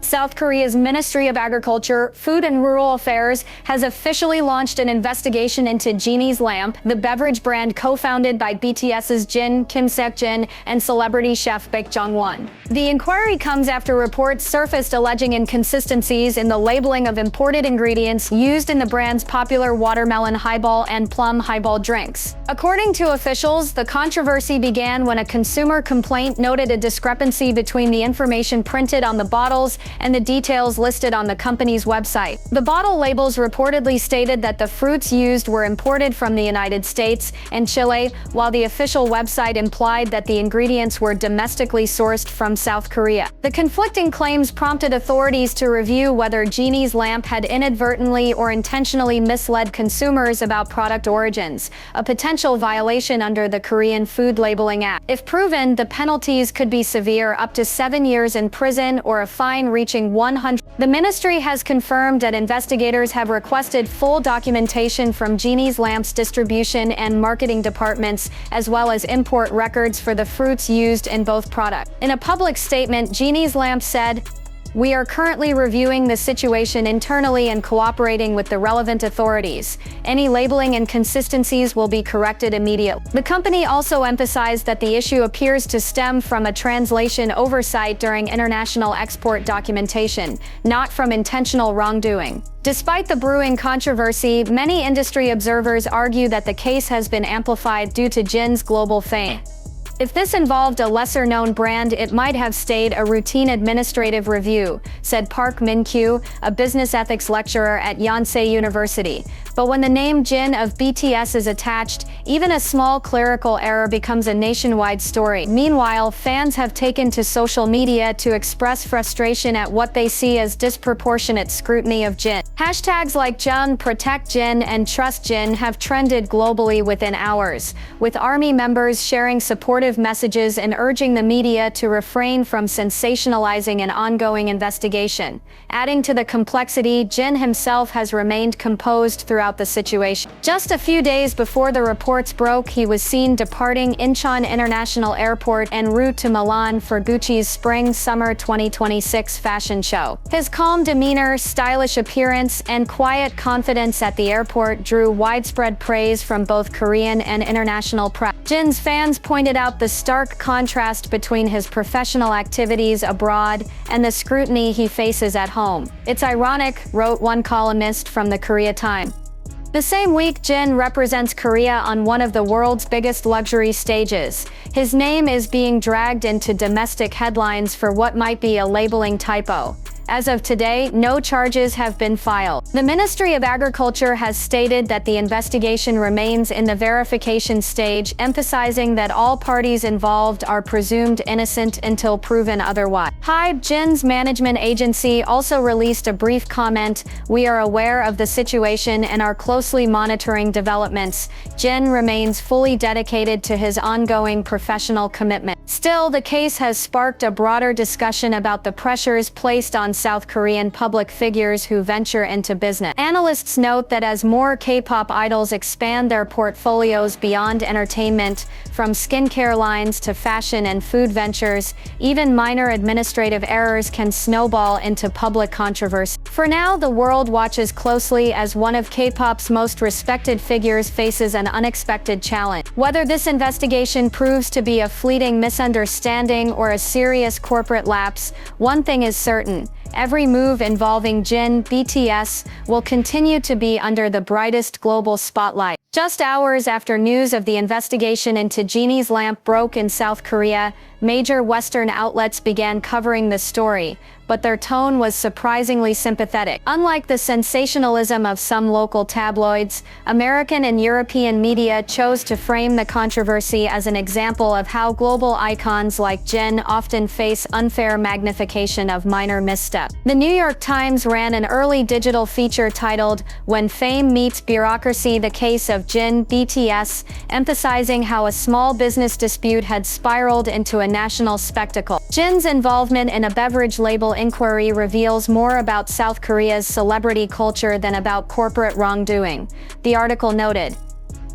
South Korea's Ministry of Agriculture, Food and Rural Affairs has officially launched an investigation into Genie's lamp, the beverage brand co-founded by BTS's Jin, Jin Seokjin, and celebrity chef Baek Jong-won. The inquiry comes after reports surfaced alleging inconsistencies in the labeling of imported ingredients used in the brand's popular watermelon highball and plum highball drinks. According to officials, the controversy began when a consumer complaint noted a discrepancy between the information printed on the bottles and the details listed on the company's website. The bottle labels reportedly stated that the fruits used were imported from the United States and Chile, while the official website implied that the ingredients were domestically sourced from South Korea. The conflicting claims prompted authorities to review whether Genie's lamp had inadvertently or intentionally misled consumers about product origins, a potential violation under the Korean Food Labeling Act. If proven, the penalties could be severe, up to 7 years in prison or a fine reaching 100. The ministry has confirmed that investigators have requested full documentation from Genie's lamp's distribution and marketing departments, as well as import records for the fruits used in both products. In a public statement, Genie's lamp said, "We are currently reviewing the situation internally and cooperating with the relevant authorities. Any labeling inconsistencies will be corrected immediately." The company also emphasized that the issue appears to stem from a translation oversight during international export documentation, not from intentional wrongdoing. Despite the brewing controversy, many industry observers argue that the case has been amplified due to Jin's global fame. If this involved a lesser-known brand, it might have stayed a routine administrative review, said Park Min-kyu, a business ethics lecturer at Yonsei University. But when the name Jin of BTS is attached, even a small clerical error becomes a nationwide story. Meanwhile, fans have taken to social media to express frustration at what they see as disproportionate scrutiny of Jin. Hashtags like Jun Protect Jin and Trust Jin have trended globally within hours, with ARMY members sharing supportive messages and urging the media to refrain from sensationalizing an ongoing investigation. Adding to the complexity, Jin himself has remained composed throughout the situation. Just a few days before the reports broke, he was seen departing Incheon International Airport en route to Milan for Gucci's Spring-Summer 2026 fashion show. His calm demeanor, stylish appearance, and quiet confidence at the airport drew widespread praise from both Korean and international press. Jin's fans pointed out the stark contrast between his professional activities abroad and the scrutiny he faces at home. "It's ironic," wrote one columnist from the Korea Times. The same week, Jin represents Korea on one of the world's biggest luxury stages. His name is being dragged into domestic headlines for what might be a labeling typo. As of today, no charges have been filed. The Ministry of Agriculture has stated that the investigation remains in the verification stage, emphasizing that all parties involved are presumed innocent until proven otherwise. HYBE, Jin's management agency, also released a brief comment: "We are aware of the situation and are closely monitoring developments. Jin remains fully dedicated to his ongoing professional commitment." Still, the case has sparked a broader discussion about the pressures placed on South Korean public figures who venture into business. Analysts note that as more K-pop idols expand their portfolios beyond entertainment, from skincare lines to fashion and food ventures, even minor administrative errors can snowball into public controversy. For now, the world watches closely as one of K-pop's most respected figures faces an unexpected challenge. Whether this investigation proves to be a fleeting misunderstanding or a serious corporate lapse, one thing is certain: every move involving Jin BTS will continue to be under the brightest global spotlight. Just hours after news of the investigation into Genie's lamp broke in South Korea, major Western outlets began covering the story, but their tone was surprisingly sympathetic. Unlike the sensationalism of some local tabloids, American and European media chose to frame the controversy as an example of how global icons like Jin often face unfair magnification of minor missteps. The New York Times ran an early digital feature titled "When Fame Meets Bureaucracy: The Case of Jin BTS," emphasizing how a small business dispute had spiraled into a national spectacle. Jin's involvement in a beverage label inquiry reveals more about South Korea's celebrity culture than about corporate wrongdoing. The article noted,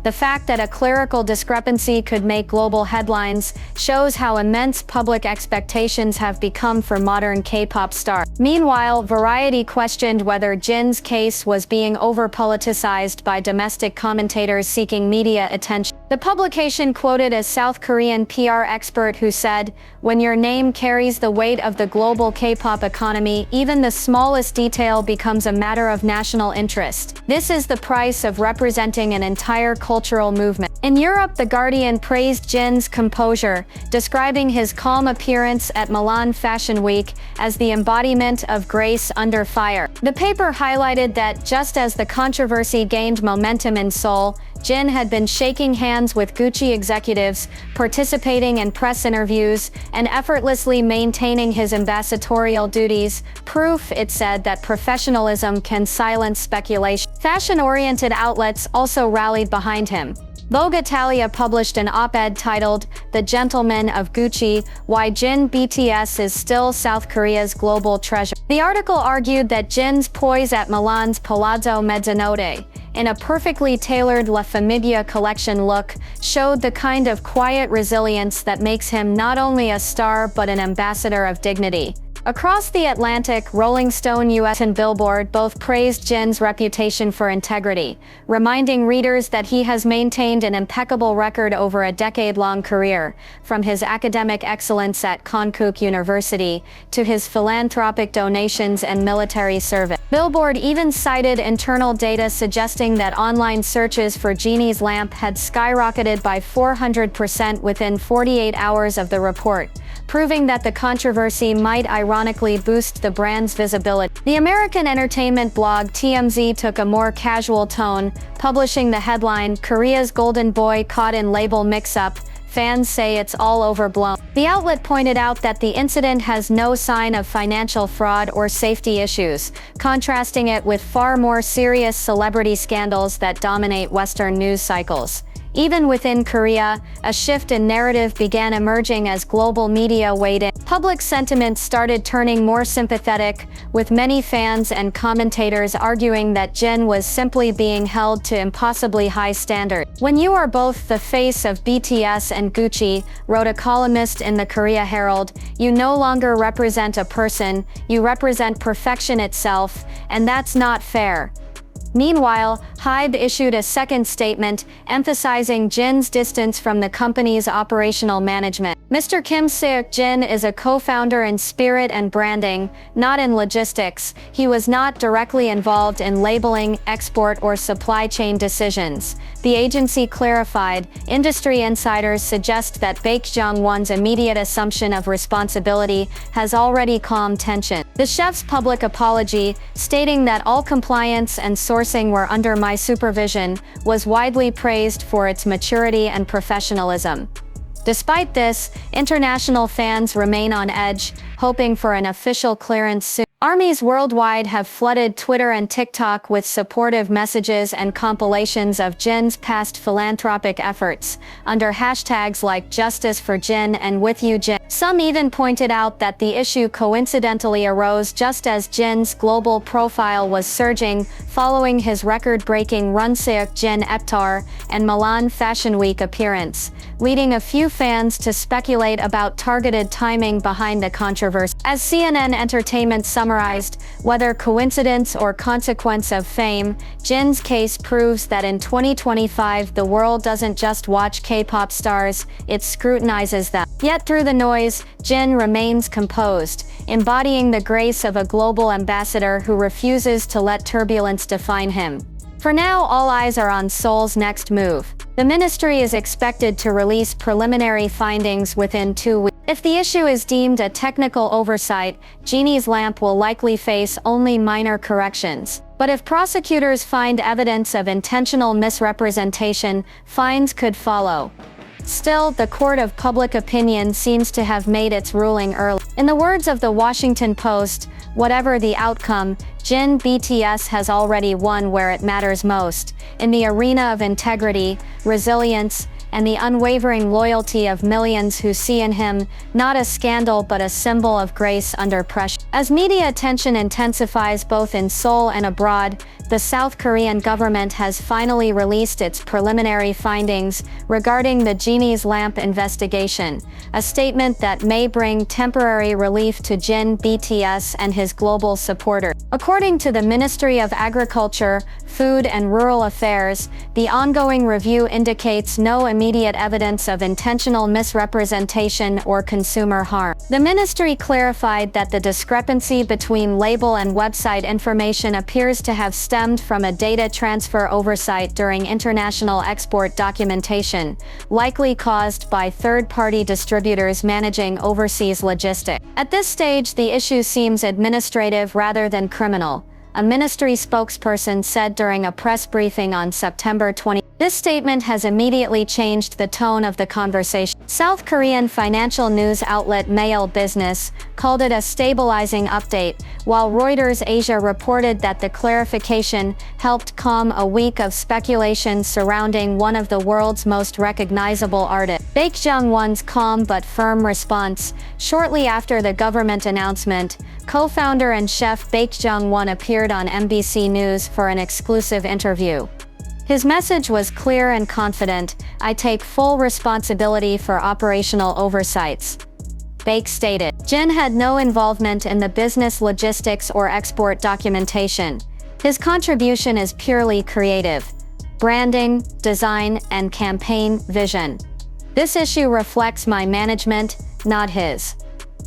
The fact that a clerical discrepancy could make global headlines shows how immense public expectations have become for modern K-pop stars. Meanwhile, Variety questioned whether Jin's case was being over-politicized by domestic commentators seeking media attention. The publication quoted a South Korean PR expert who said, "When your name carries the weight of the global K-pop economy, even the smallest detail becomes a matter of national interest. This is the price of representing an entire cultural movement." In Europe, The Guardian praised Jin's composure, describing his calm appearance at Milan Fashion Week as the embodiment of grace under fire. The paper highlighted that just as the controversy gained momentum in Seoul, Jin had been shaking hands with Gucci executives, participating in press interviews, and effortlessly maintaining his ambassadorial duties, proof, it said, that professionalism can silence speculation. Fashion-oriented outlets also rallied behind him. Vogue Italia published an op-ed titled, "The Gentleman of Gucci, Why Jin BTS is Still South Korea's Global Treasure." The article argued that Jin's poise at Milan's Palazzo Mezzanotte, in a perfectly tailored La Famiglia collection look, showed the kind of quiet resilience that makes him not only a star but an ambassador of dignity. Across the Atlantic, Rolling Stone US and Billboard both praised Jin's reputation for integrity, reminding readers that he has maintained an impeccable record over a decade-long career, from his academic excellence at Konkuk University to his philanthropic donations and military service. Billboard even cited internal data suggesting that online searches for Genie's lamp had skyrocketed by 400% within 48 hours of the report, proving that the controversy might ironically boost the brand's visibility. The American entertainment blog TMZ took a more casual tone, publishing the headline, "Korea's Golden Boy Caught in Label Mix-Up. Fans Say It's All Overblown." The outlet pointed out that the incident has no sign of financial fraud or safety issues, contrasting it with far more serious celebrity scandals that dominate Western news cycles. Even within Korea, a shift in narrative began emerging as global media weighed in. Public sentiment started turning more sympathetic, with many fans and commentators arguing that Jin was simply being held to impossibly high standards. "When you are both the face of BTS and Gucci," wrote a columnist in the Korea Herald, "you no longer represent a person, you represent perfection itself, and that's not fair." Meanwhile, HYBE issued a second statement, emphasizing Jin's distance from the company's operational management. Mr. Kim Seokjin is a co-founder in spirit and branding, not in logistics. He was not directly involved in labeling, export, or supply chain decisions. The agency clarified. Industry insiders suggest that Baek Jong-won's immediate assumption of responsibility has already calmed tension. The chef's public apology, stating that all compliance and sourcing were under my supervision, was widely praised for its maturity and professionalism. Despite this, international fans remain on edge, hoping for an official clearance soon. Armies worldwide have flooded Twitter and TikTok with supportive messages and compilations of Jin's past philanthropic efforts, under hashtags like Justice for Jin and With You Jin. Some even pointed out that the issue coincidentally arose just as Jin's global profile was surging following his record-breaking Run Seokjin Eptar and Milan Fashion Week appearance, leading a few fans to speculate about targeted timing behind the controversy. As CNN Entertainment summarized, whether coincidence or consequence of fame, Jin's case proves that in 2025 the world doesn't just watch K-pop stars, it scrutinizes them. Yet through the noise, Jin remains composed, embodying the grace of a global ambassador who refuses to let turbulence define him. For now, all eyes are on Seoul's next move. The ministry is expected to release preliminary findings within 2 weeks. If the issue is deemed a technical oversight, Genie's lamp will likely face only minor corrections. But if prosecutors find evidence of intentional misrepresentation, fines could follow. Still, the court of public opinion seems to have made its ruling early. In the words of the Washington Post, whatever the outcome, Jin BTS has already won where it matters most, in the arena of integrity, resilience, and the unwavering loyalty of millions who see in him not a scandal but a symbol of grace under pressure. As media attention intensifies both in Seoul and abroad, the South Korean government has finally released its preliminary findings regarding the Genie's lamp investigation, a statement that may bring temporary relief to Jin BTS and his global supporters. According to the Ministry of Agriculture, Food and Rural Affairs, the ongoing review indicates no immediate evidence of intentional misrepresentation or consumer harm. The ministry clarified that the discrepancy between label and website information appears to have stemmed from a data transfer oversight during international export documentation, likely caused by third-party distributors managing overseas logistics. At this stage, the issue seems administrative rather than criminal, a ministry spokesperson said during a press briefing on September 20. This statement has immediately changed the tone of the conversation. South Korean financial news outlet Mail Business called it a stabilizing update, while Reuters Asia reported that the clarification helped calm a week of speculation surrounding one of the world's most recognizable artists. Baek Jung-won's calm but firm response. Shortly after the government announcement, co-founder and chef Baek Jung-won appeared on MBC News for an exclusive interview. His message was clear and confident: "I take full responsibility for operational oversights." Baek stated. Jin had no involvement in the business logistics or export documentation. His contribution is purely creative: branding, design, and campaign vision. This issue reflects my management, not his.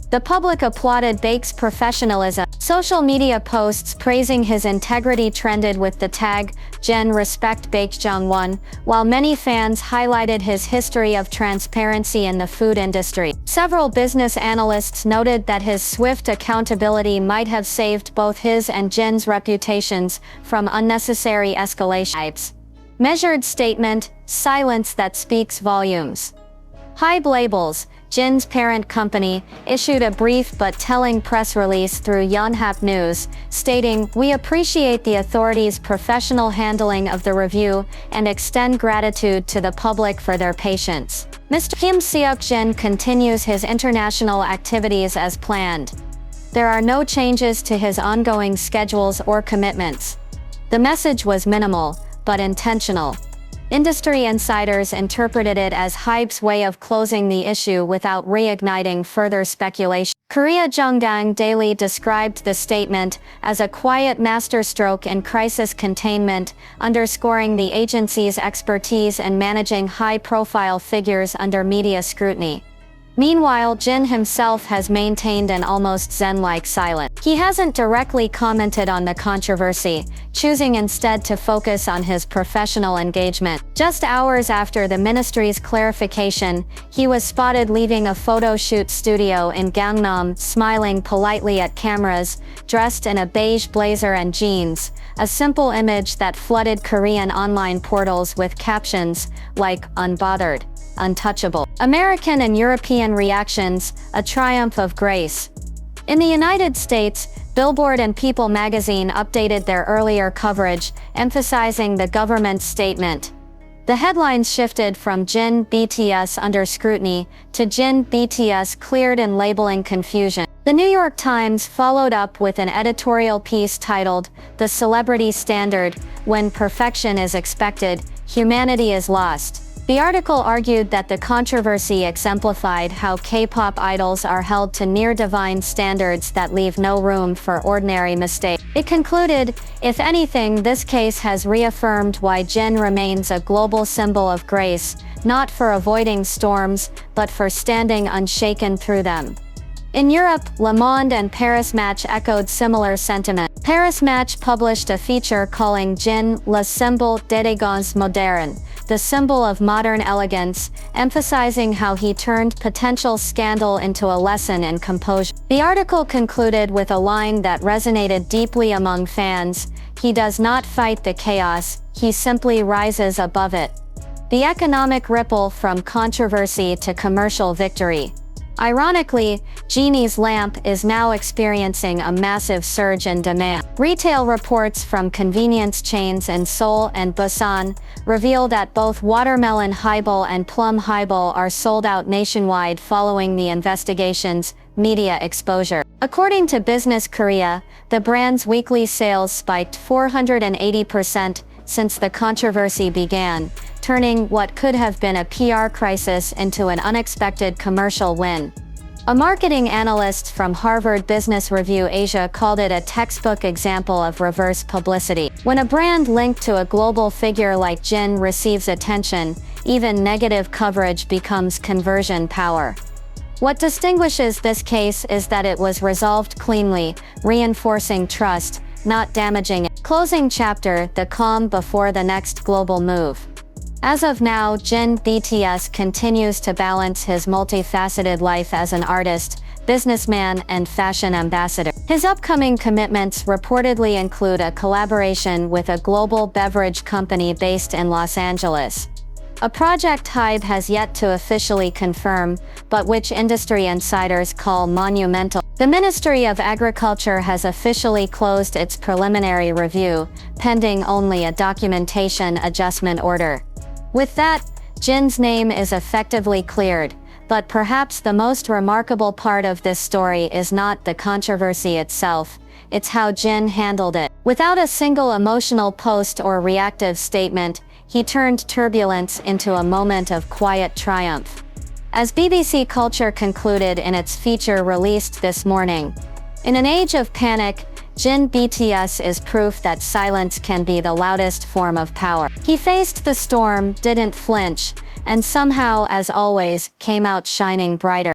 The public applauded Baek's professionalism. Social media posts praising his integrity trended with the tag Jin Respect Baek Jung-won, while many fans highlighted his history of transparency in the food industry. Several business analysts noted that his swift accountability might have saved both his and Jin's reputations from unnecessary escalations. Measured statement, silence that speaks volumes. Hybe Labels, Jin's parent company, issued a brief but telling press release through Yonhap News, stating, "We appreciate the authorities' professional handling of the review and extend gratitude to the public for their patience." Mr. Jin Seokjin continues his international activities as planned. There are no changes to his ongoing schedules or commitments. The message was minimal, but intentional. Industry insiders interpreted it as Hybe's way of closing the issue without reigniting further speculation. Korea Jonggang Daily described the statement as a quiet masterstroke in crisis containment, underscoring the agency's expertise in managing high-profile figures under media scrutiny. Meanwhile, Jin himself has maintained an almost zen-like silence. He hasn't directly commented on the controversy, choosing instead to focus on his professional engagement. Just hours after the ministry's clarification, he was spotted leaving a photo shoot studio in Gangnam, smiling politely at cameras, dressed in a beige blazer and jeans, a simple image that flooded Korean online portals with captions like "unbothered," "untouchable." American and European reactions, a triumph of grace. In the United States, Billboard and People magazine updated their earlier coverage, emphasizing the government's statement. The headlines shifted from Jin BTS under scrutiny to Jin BTS cleared in labeling confusion. The New York Times followed up with an editorial piece titled, "The Celebrity Standard: When Perfection is Expected, Humanity is Lost." The article argued that the controversy exemplified how K-pop idols are held to near-divine standards that leave no room for ordinary mistakes. It concluded, "If anything, this case has reaffirmed why Jin remains a global symbol of grace, not for avoiding storms, but for standing unshaken through them." In Europe, Le Monde and Paris Match echoed similar sentiment. Paris Match published a feature calling Jin le symbole d'élégance moderne, the symbol of modern elegance, emphasizing how he turned potential scandal into a lesson in composure. The article concluded with a line that resonated deeply among fans: "He does not fight the chaos, he simply rises above it." The economic ripple from controversy to commercial victory. Ironically, Genie's lamp is now experiencing a massive surge in demand. Retail reports from convenience chains in Seoul and Busan reveal that both watermelon highball and plum highball are sold out nationwide following the investigations, media exposure. According to Business Korea, the brand's weekly sales spiked 480% since the controversy began, turning what could have been a PR crisis into an unexpected commercial win. A marketing analyst from Harvard Business Review Asia called it a textbook example of reverse publicity. When a brand linked to a global figure like Jin receives attention, even negative coverage becomes conversion power. What distinguishes this case is that it was resolved cleanly, reinforcing trust, not damaging it. Closing chapter: the calm before the next global move. As of now, Jin BTS continues to balance his multifaceted life as an artist, businessman, and fashion ambassador. His upcoming commitments reportedly include a collaboration with a global beverage company based in Los Angeles. A project HYBE has yet to officially confirm, but which industry insiders call monumental. The Ministry of Agriculture has officially closed its preliminary review, pending only a documentation adjustment order. With that, Jin's name is effectively cleared, but perhaps the most remarkable part of this story is not the controversy itself, it's how Jin handled it. Without a single emotional post or reactive statement, he turned turbulence into a moment of quiet triumph. As BBC Culture concluded in its feature released this morning, in an age of panic, Jin BTS is proof that silence can be the loudest form of power. He faced the storm, didn't flinch, and somehow, as always, came out shining brighter.